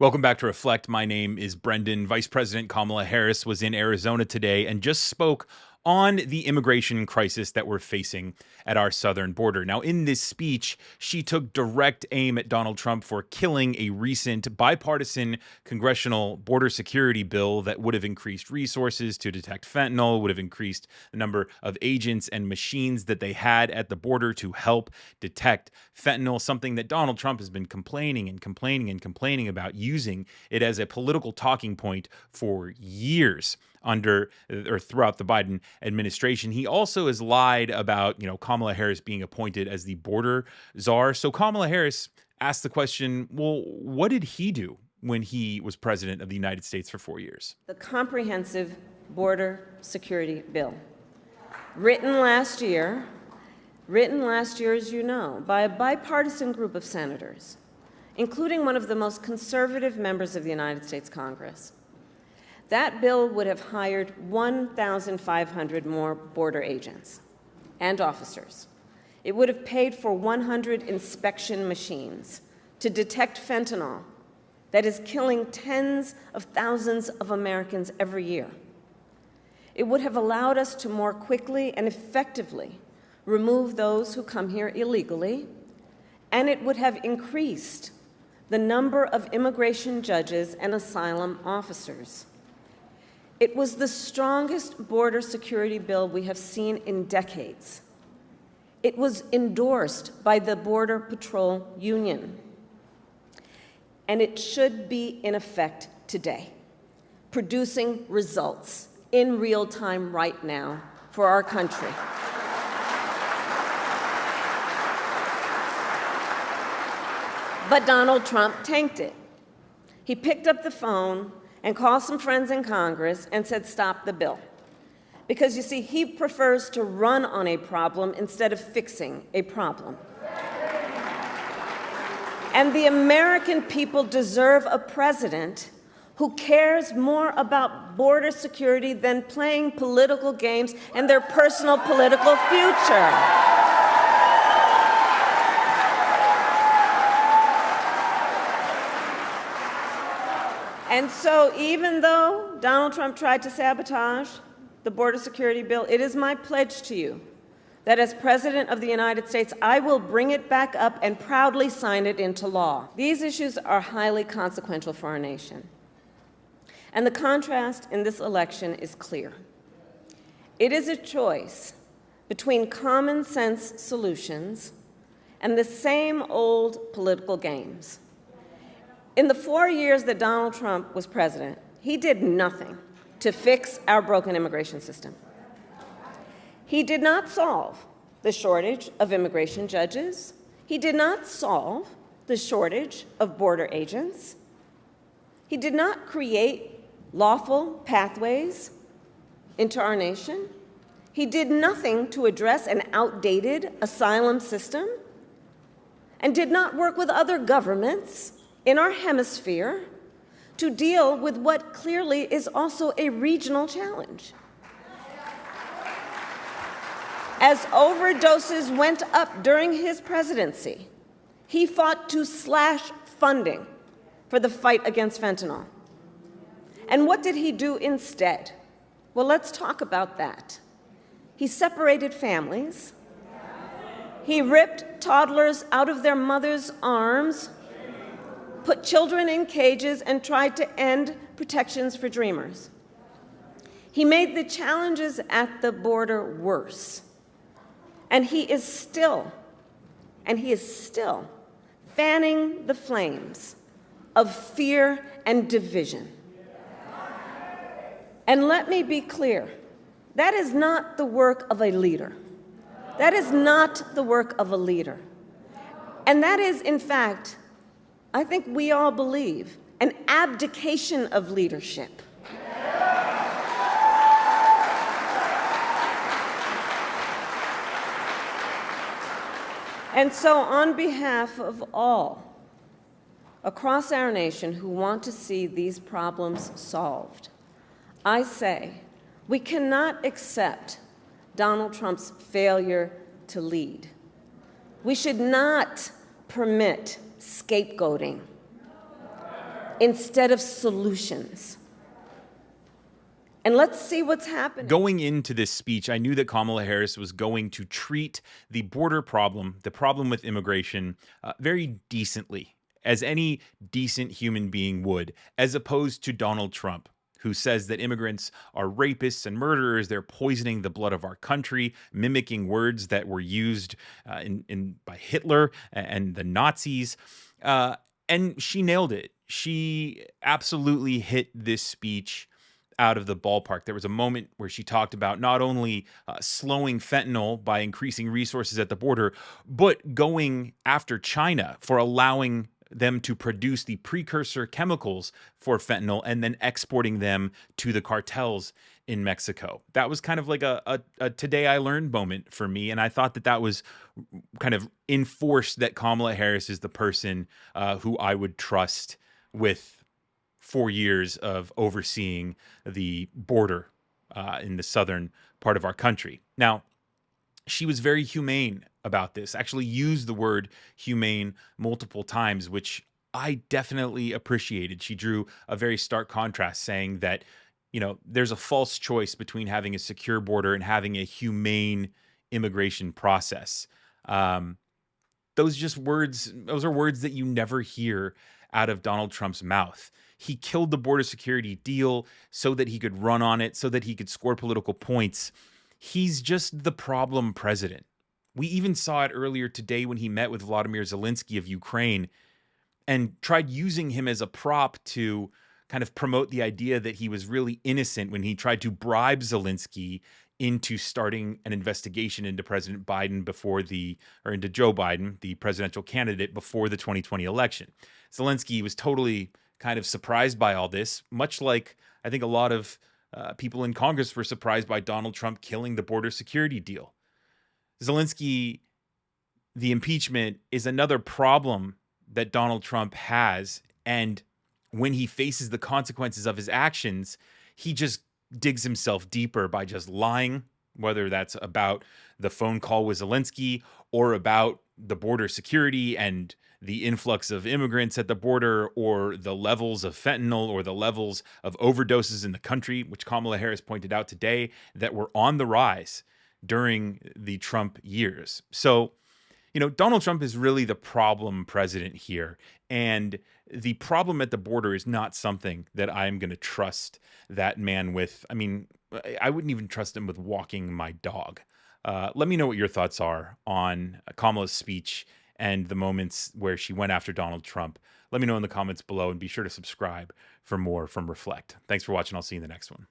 Welcome back to Reflect. My name is Brendan. Vice President Kamala Harris was in Arizona today and just spoke on the immigration crisis that we're facing at our southern border. Now, in this speech, she took direct aim at Donald Trump for killing a recent bipartisan congressional border security bill that would have increased resources to detect fentanyl, would have increased the number of agents and machines that they had at the border to help detect fentanyl, something that Donald Trump has been complaining about, using it as a political talking point for years throughout the Biden administration. He also has lied about, Kamala Harris being appointed as the border czar. So Kamala Harris asked the question, well, what did he do when he was president of the United States for 4 years? The comprehensive border security bill, written last year, as you know, by a bipartisan group of senators, including one of the most conservative members of the United States Congress. That bill would have hired 1,500 more border agents and officers. It would have paid for 100 inspection machines to detect fentanyl that is killing tens of thousands of Americans every year. It would have allowed us to more quickly and effectively remove those who come here illegally, and it would have increased the number of immigration judges and asylum officers. It was the strongest border security bill we have seen in decades. It was endorsed by the Border Patrol Union, and it should be in effect today, producing results in real time right now for our country. But Donald Trump tanked it. He picked up the phone and called some friends in Congress and said, stop the bill. Because, you see, he prefers to run on a problem instead of fixing a problem. And the American people deserve a president who cares more about border security than playing political games and their personal political future. And so even though Donald Trump tried to sabotage the border security bill, it is my pledge to you that as President of the United States, I will bring it back up and proudly sign it into law. These issues are highly consequential for our nation. And the contrast in this election is clear. It is a choice between common sense solutions and the same old political games. In the 4 years that Donald Trump was president, he did nothing to fix our broken immigration system. He did not solve the shortage of immigration judges. He did not solve the shortage of border agents. He did not create lawful pathways into our nation. He did nothing to address an outdated asylum system and did not work with other governments in our hemisphere to deal with what clearly is also a regional challenge. As overdoses went up during his presidency, he fought to slash funding for the fight against fentanyl. And what did he do instead? Well, let's talk about that. He separated families. He ripped toddlers out of their mothers' arms, put children in cages, and tried to end protections for dreamers. He made the challenges at the border worse. And he is still fanning the flames of fear and division. And let me be clear, that is not the work of a leader. That is not the work of a leader. And that is, in fact, I think we all believe, an abdication of leadership. And so, on behalf of all across our nation who want to see these problems solved, I say we cannot accept Donald Trump's failure to lead. We should not permit scapegoating. instead of solutions. And let's see what's happening. Going into this speech, I knew that Kamala Harris was going to treat the border problem, the problem with immigration, very decently, as any decent human being would, as opposed to Donald Trump, who says that immigrants are rapists and murderers. They're poisoning the blood of our country, mimicking words that were used by Hitler and the Nazis. And she nailed it. She absolutely hit this speech out of the ballpark. There was a moment where she talked about not only slowing fentanyl by increasing resources at the border, but going after China for allowing them to produce the precursor chemicals for fentanyl and then exporting them to the cartels in Mexico. That was kind of like a today I learned moment for me. And I thought that was kind of enforced that Kamala Harris is the person who I would trust with 4 years of overseeing the border in the southern part of our country. Now, she was very humane about this, actually used the word humane multiple times, which I definitely appreciated. She drew a very stark contrast, saying that, there's a false choice between having a secure border and having a humane immigration process. Those are words that you never hear out of Donald Trump's mouth. He killed the border security deal so that he could run on it, so that he could score political points. He's just the problem president. We even saw it earlier today when he met with Vladimir Zelensky of Ukraine and tried using him as a prop to kind of promote the idea that he was really innocent when he tried to bribe Zelensky into starting an investigation into President Biden into Joe Biden, the presidential candidate, before the 2020 election. Zelensky was totally kind of surprised by all this, much like I think a lot of people in Congress were surprised by Donald Trump killing the border security deal. Zelensky, the impeachment is another problem that Donald Trump has. And when he faces the consequences of his actions, he just digs himself deeper by just lying, whether that's about the phone call with Zelensky or about the border security and the influx of immigrants at the border, or the levels of fentanyl or the levels of overdoses in the country, which Kamala Harris pointed out today that were on the rise during the Trump years. So, Donald Trump is really the problem president here. And the problem at the border is not something that I'm going to trust that man with. I mean, I wouldn't even trust him with walking my dog. Let me know what your thoughts are on Kamala's speech and the moments where she went after Donald Trump. Let me know in the comments below, and be sure to subscribe for more from Reflect. Thanks for watching. I'll see you in the next one.